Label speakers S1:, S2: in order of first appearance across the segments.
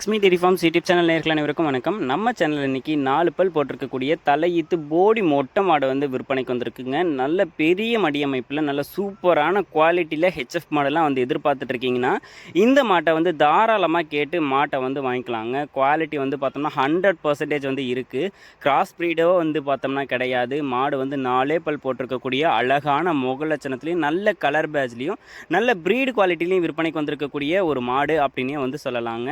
S1: Lakshmi dairy farms YouTube channel நேயர்கள் அனைவருக்கும் வணக்கம். நம்ம சேனல் இன்னைக்கு 4 பல் போட்டிருக்கக்கூடிய தலையீத்து போடி மொட்டை மாடு வந்து விற்பனைக்கு வந்திருக்குங்க. நல்ல பெரிய மடி அமைப்பில் நல்ல சூப்பரான குவாலிட்டியில் ஹெச்எஃப் மாடெல்லாம் வந்து எதிர்பார்த்துட்டு இருக்கீங்கன்னா இந்த மாட்டை வந்து தாராளமாக கேட்டு மாட்டை வந்து வாங்கிக்கலாங்க. குவாலிட்டி வந்து பார்த்தோம்னா 100% வந்து இருக்குது. கிராஸ் ப்ரீடோ வந்து பார்த்தோம்னா கிடையாது. மாடு வந்து 4 பல் போட்டிருக்கக்கூடிய அழகான முகலட்சணத்துலேயும் நல்ல கலர் பேட்ச்லேயும் நல்ல ப்ரீடு குவாலிட்டிலையும் விற்பனைக்கு வந்திருக்கக்கூடிய ஒரு மாடு அப்படின்னே வந்து சொல்லலாங்க.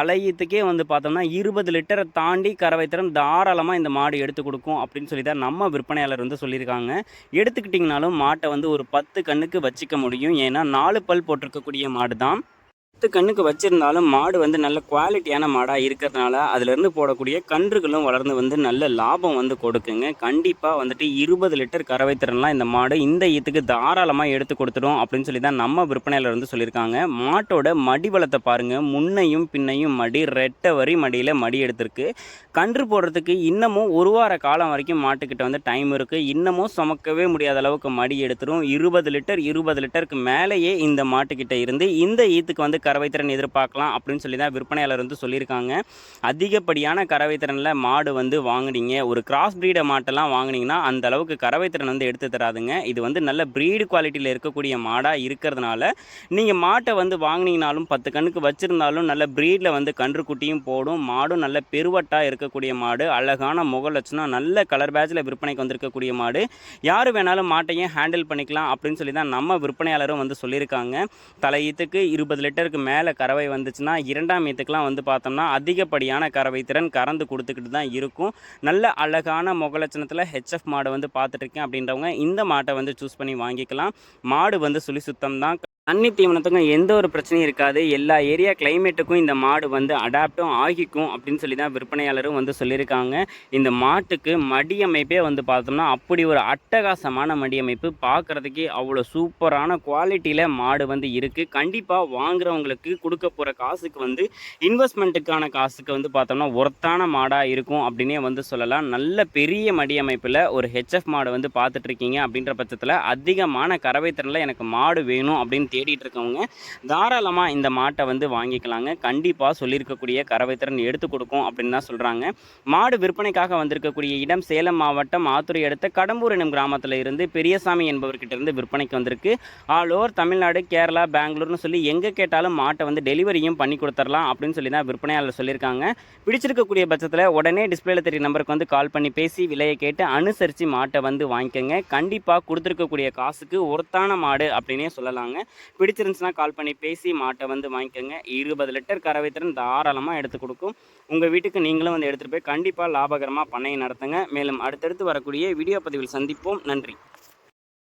S1: தலையீத்துக்கே வந்து பார்த்தோம்னா 20 லிட்டரை தாண்டி கறவை திறன் தாராளமாக இந்த மாடு எடுத்து கொடுக்கும் அப்படின்னு சொல்லி தான் நம்ம விற்பனையாளர் வந்து சொல்லியிருக்காங்க. எடுத்துக்கிட்டிங்கனாலும் மாட்டை வந்து ஒரு 10 கண்ணுக்கு வச்சிக்க முடியும். ஏன்னா 4 பல் போட்டிருக்கக்கூடிய மாடு தான். 10 கண்ணுக்கு வச்சிருந்தாலும் மாடு வந்து நல்ல குவாலிட்டியான மாடாக இருக்கிறதுனால அதிலிருந்து போடக்கூடிய கன்றுகளும் வளர்ந்து வந்து நல்ல லாபம் வந்து கொடுக்குங்க. கண்டிப்பாக வந்துட்டு 20 லிட்டர் கறவை திறன்லாம் இந்த மாடு இந்த ஈத்துக்கு தாராளமாக எடுத்து கொடுத்துடும் அப்படின்னு சொல்லி தான் நம்ம விற்பனையாளர் வந்து சொல்லியிருக்காங்க. மாட்டோட மடி வளத்தை பாருங்கள். முன்னையும் பின்னையும் மடி ரெட்டை வரி மடியில் மடி எடுத்திருக்கு. கன்று போடுறதுக்கு இன்னமும் ஒரு வார காலம் வரைக்கும் மாட்டுக்கிட்ட வந்து டைம் இருக்குது. இன்னமும் சுமக்கவே முடியாத அளவுக்கு மடி எடுத்துரும். 20 லிட்டருக்கு மேலேயே இந்த மாட்டுக்கிட்ட இருந்து இந்த ஈத்துக்கு வந்து கறவைத்திறன் எதிர்பார்க்கலாம் அப்படின்னு சொல்லி தான் விற்பனையாளர் வந்து சொல்லியிருக்காங்க. அதிகப்படியான கறவைத்திறனில் மாடு வந்து வாங்குனீங்க, ஒரு கிராஸ் ப்ரீடை மாட்டெல்லாம் வாங்குனீங்கன்னா அந்த அளவுக்கு கறவைத்திறன் வந்து எடுத்து தராதுங்க. இது வந்து நல்ல ப்ரீடு குவாலிட்டியில் இருக்கக்கூடிய மாடாக இருக்கிறதுனால நீங்கள் மாட்டை வந்து வாங்கினீங்கனாலும் 10 கண்ணுக்கு வச்சுருந்தாலும் நல்ல ப்ரீடில் வந்து கன்று குட்டியும் போடும். மாடும் நல்ல பெருவட்டாக இருக்கக்கூடிய மாடு, அழகான முகலட்சணம், நல்ல கலர் பேட்சில் விற்பனைக்கு வந்திருக்கக்கூடிய மாடு. யார் வேணாலும் மாட்டையும் ஹேண்டில் பண்ணிக்கலாம் அப்படின்னு சொல்லி தான் நம்ம விற்பனையாளரும் வந்து சொல்லியிருக்காங்க. தலையீத்துக்கு 20 லிட்டருக்கு மேலே கறவை வந்துச்சுன்னா 2ஆம் ஈத்துக்கெலாம் வந்து பார்த்தோம்னா அதிகப்படியான கறவை திறன் கறந்து கொடுத்துக்கிட்டு தான் இருக்கும். நல்ல அழகான முகலட்சணத்தில் ஹெச்எஃப் மாடை வந்து பார்த்துட்ருக்கேன் அப்படின்றவங்க இந்த மாட்டை வந்து சூஸ் பண்ணி வாங்கிக்கலாம். மாடு வந்து சுழி சுத்தம் தான். தண்ணி தீவனத்துக்கும் எந்த ஒரு பிரச்சனையும் இருக்காது. எல்லா ஏரியா கிளைமேட்டுக்கும் இந்த மாடு வந்து அடாப்டும் ஆகிக்கும் அப்படின்னு சொல்லி தான் விற்பனையாளரும் வந்து சொல்லியிருக்காங்க. இந்த மாட்டுக்கு மடியமைப்பே வந்து பார்த்தோம்னா அப்படி ஒரு அட்டகாசமான மடியமைப்பு, பார்க்குறதுக்கே அவ்வளோ சூப்பரான குவாலிட்டியில் மாடு வந்து இருக்குது. கண்டிப்பாக வாங்குறவங்களுக்கு கொடுக்க போகிற காசுக்கு வந்து இன்வெஸ்ட்மெண்ட்டுக்கான காசுக்கு வந்து பார்த்தோம்னா ஒர்த்தான மாடாக இருக்கும் அப்படின்னே வந்து சொல்லலாம். நல்ல பெரிய மடியமைப்பில் ஒரு ஹெச்எஃப் மாடு வந்து பார்த்துட்ருக்கீங்க அப்படின்ற பட்சத்தில் அதிகமான கறவை திறனில் எனக்கு மாடு வேணும் அப்படின்னு தேடிட்டு இருக்கவங்க தாராளமாக இந்த மாட்டை வந்து வாங்கிக்கலாங்க. கண்டிப்பாக சொல்லியிருக்கக்கூடிய கறவைத்திறன் எடுத்து கொடுக்கும் அப்படின்னு தான் சொல்கிறாங்க. மாடு விற்பனைக்காக வந்திருக்கக்கூடிய இடம் சேலம் மாவட்டம் ஆத்துறை அடுத்த கடம்பூர் எனும் கிராமத்தில் இருந்து பெரியசாமி என்பவர்கிட்ட இருந்து விற்பனைக்கு வந்திருக்கு. ஆல் ஓவர் தமிழ்நாடு, கேரளா, பெங்களூர்னு சொல்லி எங்கே கேட்டாலும் மாட்டை வந்து டெலிவரியும் பண்ணி கொடுத்துடலாம் அப்படின்னு சொல்லி தான் விற்பனையாளர் சொல்லியிருக்காங்க. பிடிச்சிருக்கக்கூடிய பட்சத்தில் உடனே டிஸ்பிளேல தெரிய நம்பருக்கு வந்து கால் பண்ணி பேசி விலையை கேட்டு அனுசரித்து மாட்டை வந்து வாங்கிக்கோங்க. கண்டிப்பாக கொடுத்துருக்கக்கூடிய காசுக்கு ஒருத்தான மாடு அப்படின்னே சொல்லலாங்க. பிடிச்சிருந்துச்சுன்னா கால் பண்ணி பேசி மாட்டை வந்து வாங்கிக்கோங்க. 20 லிட்டர் கறவை திறன் தாராளமாக எடுத்து கொடுக்கும். உங்கள் வீட்டுக்கு நீங்களும் வந்து எடுத்துகிட்டு போய் கண்டிப்பாக லாபகரமாக பண்ணையை நடத்துங்க. மேலும் அடுத்தடுத்து வரக்கூடிய வீடியோ பதிவில் சந்திப்போம். நன்றி.